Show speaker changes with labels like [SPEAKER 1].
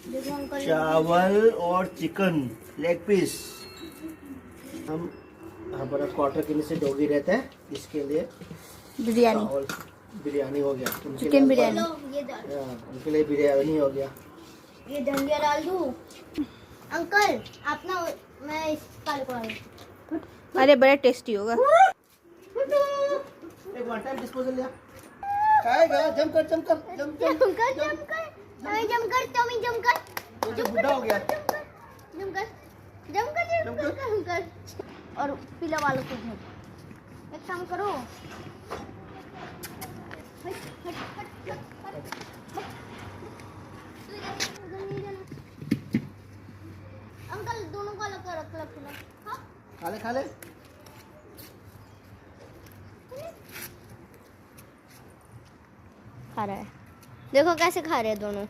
[SPEAKER 1] देखो अंकल,
[SPEAKER 2] चावल और चिकन लेग पीस। हम हमारा क्वार्टर किलो से डोगी रहता है, इसके लिए
[SPEAKER 1] बिरयानी,
[SPEAKER 2] चावल बिरयानी हो गया, उनके
[SPEAKER 1] चिकन
[SPEAKER 2] लिए
[SPEAKER 1] बिरयानी।
[SPEAKER 3] ये डाल,
[SPEAKER 2] उनके लिए बिरयानी हो गया।
[SPEAKER 3] ये धनिया डाल दूं। अंकल आप ना, मैं इस पाल को
[SPEAKER 1] अरे बड़ा टेस्टी होगा।
[SPEAKER 2] एक वन टाइम डिस्पोजल लिया, खाएगा। जम कर
[SPEAKER 3] जमकर
[SPEAKER 2] ये बुढ़ा हो गया।
[SPEAKER 3] जमकर और पीला वालों को दो। एक काम करो, अंकल दोनों को अलग रख लो। हाँ
[SPEAKER 2] खा ले
[SPEAKER 3] खा रहा है, देखो कैसे खा रहे हैं दोनों।